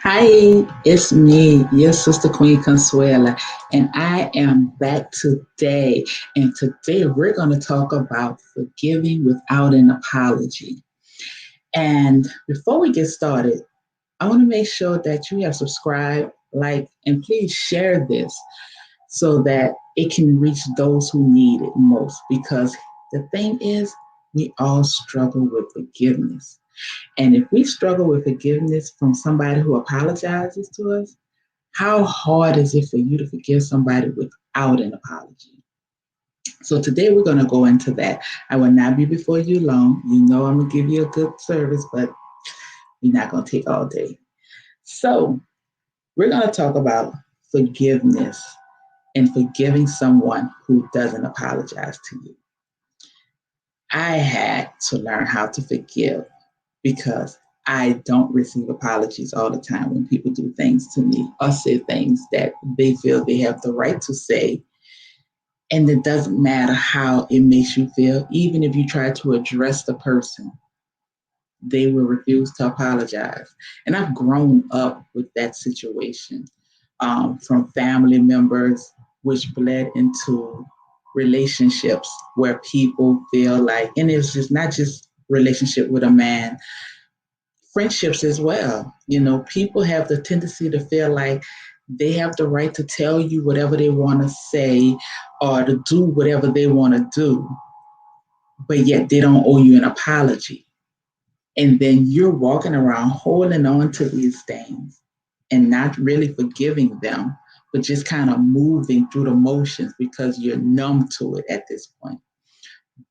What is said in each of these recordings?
Hi, it's me, your sister Queen Consuela, and I am back today. And today we're going to talk about forgiving without an apology. And before we get started, I want to make sure that you have subscribed, like, and please share this so that it can reach those who need it most. Because the thing is, we all struggle with forgiveness. And if we struggle with forgiveness from somebody who apologizes to us, how hard is it for you to forgive somebody without an apology? So today we're going to go into that. I will not be before you long. You know I'm going to give you a good service, but we're not going to take all day. So we're going to talk about forgiveness and forgiving someone who doesn't apologize to you. I had to learn how to forgive because I don't receive apologies all the time when people do things to me or say things that they feel they have the right to say. And it doesn't matter how it makes you feel, even if you try to address the person, they will refuse to apologize. And I've grown up with that situation from family members, which bled into relationships where people feel like, and it's just not just relationship with a man, friendships as well. You know, people have the tendency to feel like they have the right to tell you whatever they want to say or to do whatever they want to do, but yet they don't owe you an apology. And then you're walking around holding on to these things and not really forgiving them, but just kind of moving through the motions because you're numb to it at this point.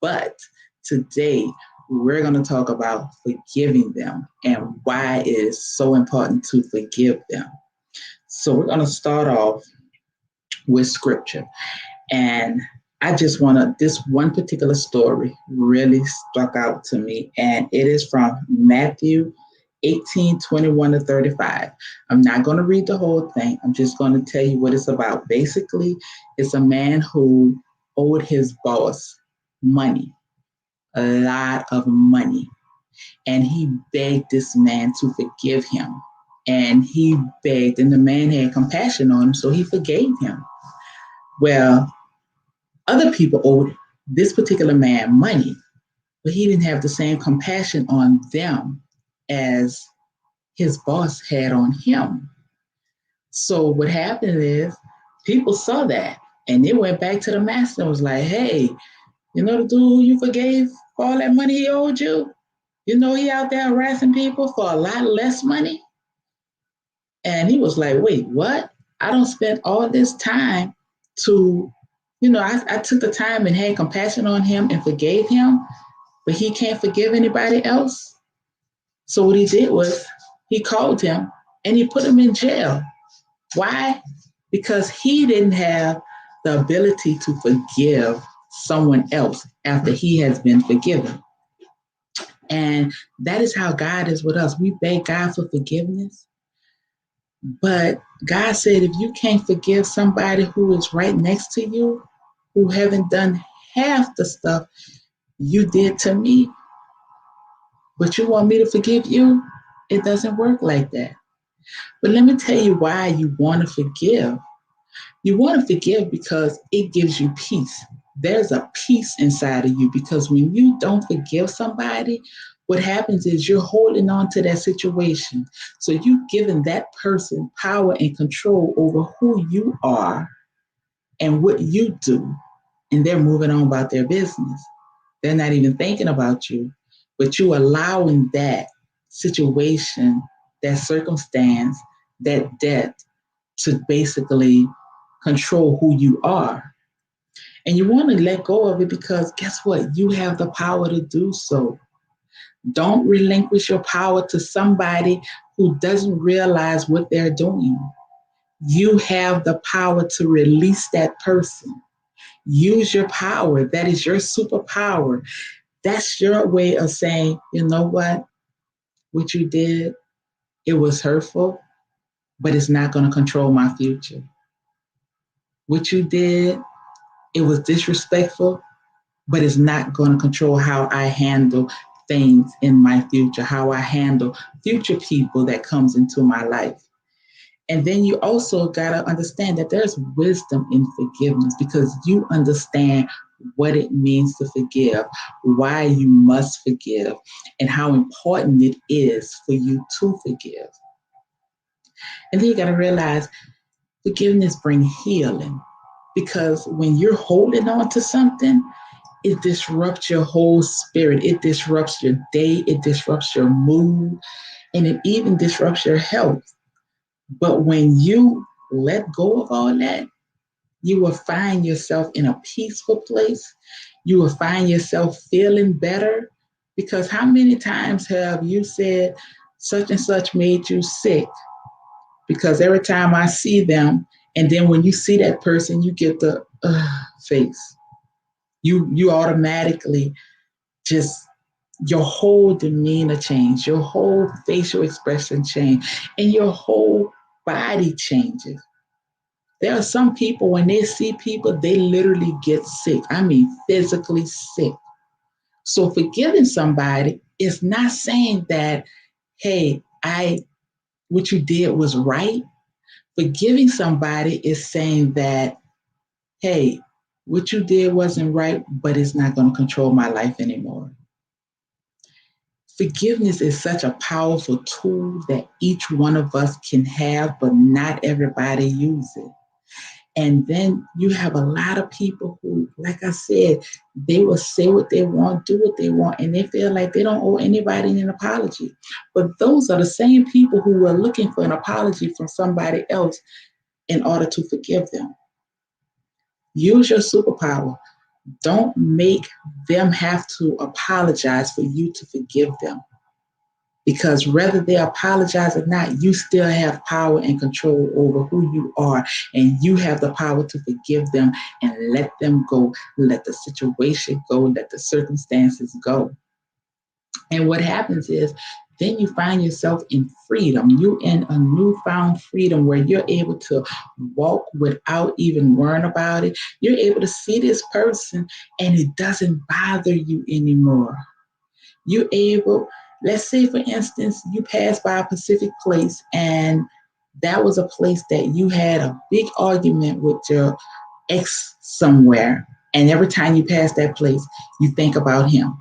But today, we're going to talk about forgiving them and why it is so important to forgive them. So, we're going to start off with scripture. And I just want to, this one particular story really stuck out to me, and it is from Matthew 18:21 to 35. I'm not going to read the whole thing. I'm just going to tell you what it's about. Basically, it's a man who owed his boss money, a lot of money. And he begged this man to forgive him. And he begged, and the man had compassion on him, so he forgave him. Well, other people owed this particular man money, but he didn't have the same compassion on them as his boss had on him. So what happened is people saw that and they went back to the master and was like, hey, you know the dude who you forgave for all that money he owed you? You know he out there harassing people for a lot less money? And he was like, wait, what? I don't spend all this time to, I took the time and had compassion on him and forgave him, but he can't forgive anybody else. So what he did was he called him and he put him in jail. Why? Because he didn't have the ability to forgive someone else after he has been forgiven. And that is how God is with us. We beg God for forgiveness. But God said, if you can't forgive somebody who is right next to you, who haven't done half the stuff you did to me, but you want me to forgive you, it doesn't work like that. But let me tell you why you want to forgive. You want to forgive because it gives you peace. There's a peace inside of you because when you don't forgive somebody, what happens is you're holding on to that situation. So you've given that person power and control over who you are and what you do. And they're moving on about their business. They're not even thinking about you, but you allowing that situation, that circumstance, that debt to basically control who you are. And you want to let go of it because guess what? You have the power to do so. Don't relinquish your power to somebody who doesn't realize what they're doing. You have the power to release that person. Use your power. That is your superpower. That's your way of saying, you know what? What you did, it was hurtful, but it's not going to control my future. What you did, it was disrespectful, but it's not going to control how I handle things in my future, how I handle future people that comes into my life. And then you also got to understand that there's wisdom in forgiveness because you understand what it means to forgive, why you must forgive, and how important it is for you to forgive. And then you got to realize forgiveness brings healing because when you're holding on to something, it disrupts your whole spirit. It disrupts your day. It disrupts your mood. And it even disrupts your health. But when you let go of all that, you will find yourself in a peaceful place. You will find yourself feeling better. Because how many times have you said such and such made you sick? Because every time I see them, and then when you see that person, you get the face. You automatically just your whole demeanor change, your whole facial expression change, and your whole body changes. There are some people when they see people, they literally get sick. I mean, physically sick. So forgiving somebody is not saying that, hey, I what you did was right. Forgiving somebody is saying that, hey, what you did wasn't right, but it's not going to control my life anymore. Forgiveness is such a powerful tool that each one of us can have, but not everybody uses it. And then you have a lot of people who, like I said, they will say what they want, do what they want, and they feel like they don't owe anybody an apology. But those are the same people who were looking for an apology from somebody else in order to forgive them. Use your superpower. Don't make them have to apologize for you to forgive them. Because whether they apologize or not, you still have power and control over who you are. And you have the power to forgive them and let them go. Let the situation go. Let the circumstances go. And what happens is, then you find yourself in freedom. You in a newfound freedom where you're able to walk without even worrying about it. You're able to see this person and it doesn't bother you anymore. You're able, let's say for instance, you pass by a Pacific place and that was a place that you had a big argument with your ex somewhere. And every time you pass that place, you think about him.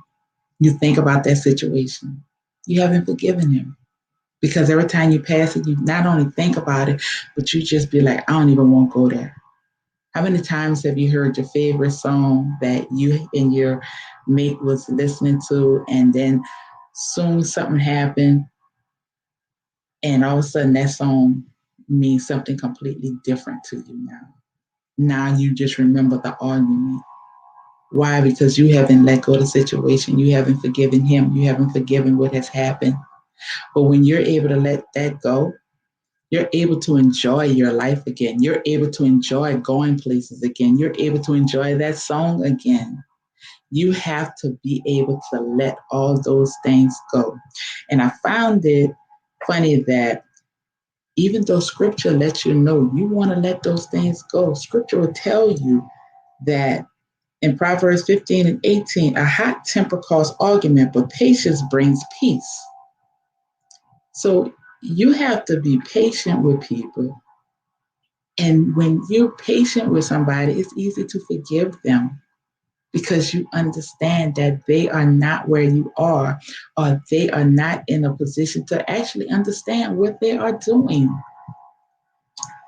You think about that situation. You haven't forgiven him. Because every time you pass it, you not only think about it, but you just be like, I don't even want to go there. How many times have you heard your favorite song that you and your mate was listening to, and then soon something happened, and all of a sudden that song means something completely different to you now? Now you just remember the argument. Why? Because you haven't let go of the situation. You haven't forgiven him. You haven't forgiven what has happened. But when you're able to let that go, you're able to enjoy your life again. You're able to enjoy going places again. You're able to enjoy that song again. You have to be able to let all those things go. And I found it funny that even though scripture lets you know you want to let those things go, scripture will tell you that in Proverbs 15 and 18, a hot temper causes argument, but patience brings peace. So you have to be patient with people. And when you're patient with somebody, it's easy to forgive them because you understand that they are not where you are, or they are not in a position to actually understand what they are doing.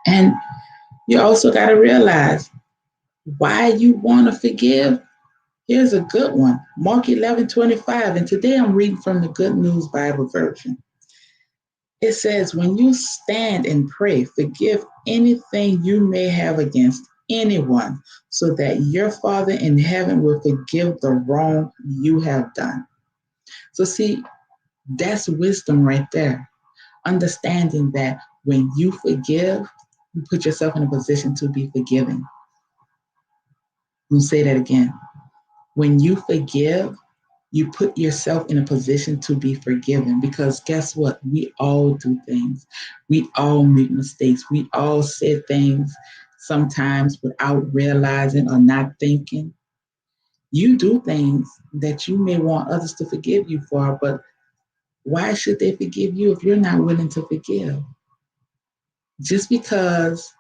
And you also got to realize why you want to forgive. Here's a good one, Mark 11:25. And today I'm reading from the Good News Bible version. It says, when you stand and pray, forgive anything you may have against anyone, so that your Father in heaven will forgive the wrong you have done. So, see, that's wisdom right there. Understanding that when you forgive, you put yourself in a position to be forgiven. We'll say that again. When you forgive, you put yourself in a position to be forgiven, because guess what? We all do things. We all make mistakes. We all say things sometimes without realizing or not thinking. You do things that you may want others to forgive you for, but why should they forgive you if you're not willing to forgive? Just because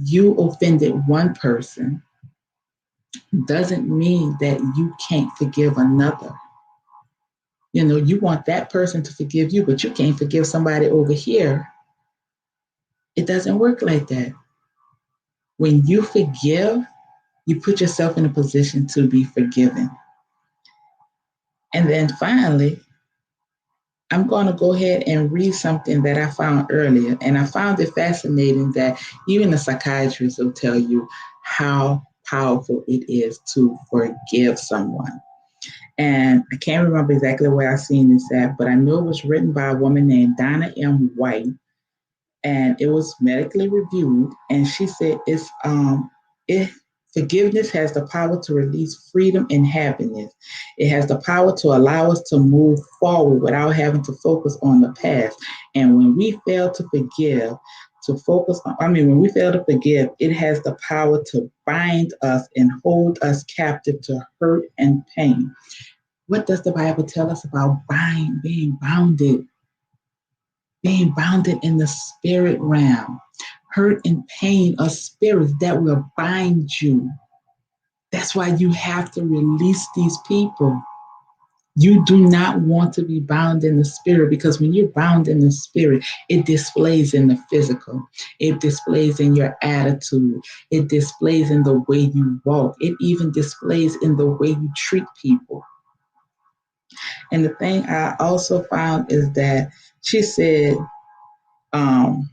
you offended one person doesn't mean that you can't forgive another. You know, you want that person to forgive you, but you can't forgive somebody over here. It doesn't work like that. When you forgive, you put yourself in a position to be forgiven. And then finally, I'm going to go ahead and read something that I found earlier. And I found it fascinating that even a psychiatrist will tell you how powerful it is to forgive someone. And I can't remember exactly where I seen this at, but I know it was written by a woman named Donna M. White, and it was medically reviewed. And she said it forgiveness has the power to release freedom and happiness. It has the power to allow us to move forward without having to focus on the past. And when we fail to forgive, when we fail to forgive, it has the power to bind us and hold us captive to hurt and pain. What does the Bible tell us about being bounded? Being bounded in the spirit realm. Hurt and pain are spirits that will bind you. That's why you have to release these people. You do not want to be bound in the spirit, because when you're bound in the spirit, it displays in the physical. It displays in your attitude. It displays in the way you walk. It even displays in the way you treat people. And the thing I also found is that she said, um,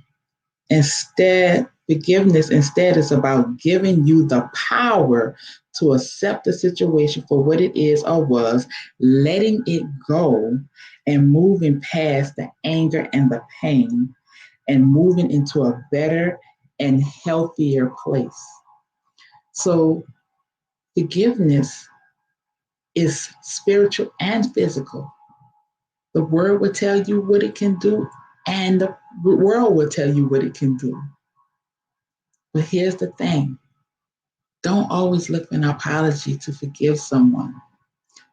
forgiveness instead is about giving you the power to accept the situation for what it is or was, letting it go, and moving past the anger and the pain, and moving into a better and healthier place. So, forgiveness is spiritual and physical. The word will tell you what it can do, and the world will tell you what it can do. But here's the thing: don't always look for an apology to forgive someone.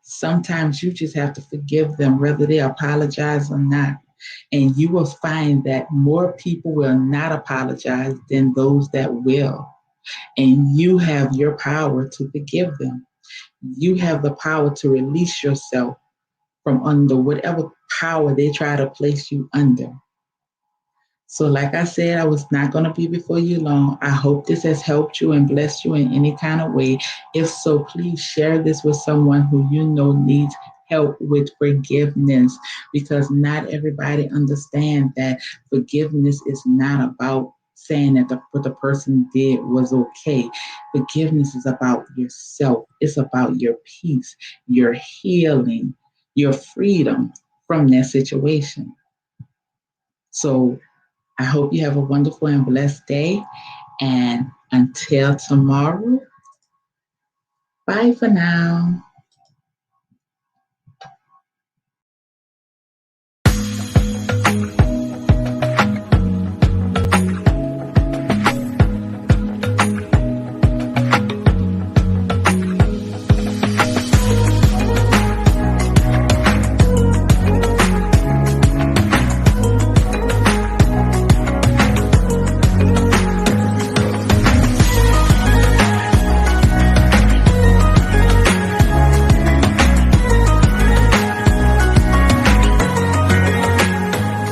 Sometimes you just have to forgive them, whether they apologize or not. And you will find that more people will not apologize than those that will. And you have your power to forgive them. You have the power to release yourself from under whatever power they try to place you under. So, like I said, I was not going to be before you long. I hope this has helped you and blessed you in any kind of way. If so, please share this with someone who you know needs help with forgiveness, because not everybody understands that forgiveness is not about saying that what the person did was okay. Forgiveness is about yourself. It's about your peace, your healing, your freedom from that situation. So I hope you have a wonderful and blessed day. And until tomorrow, bye for now.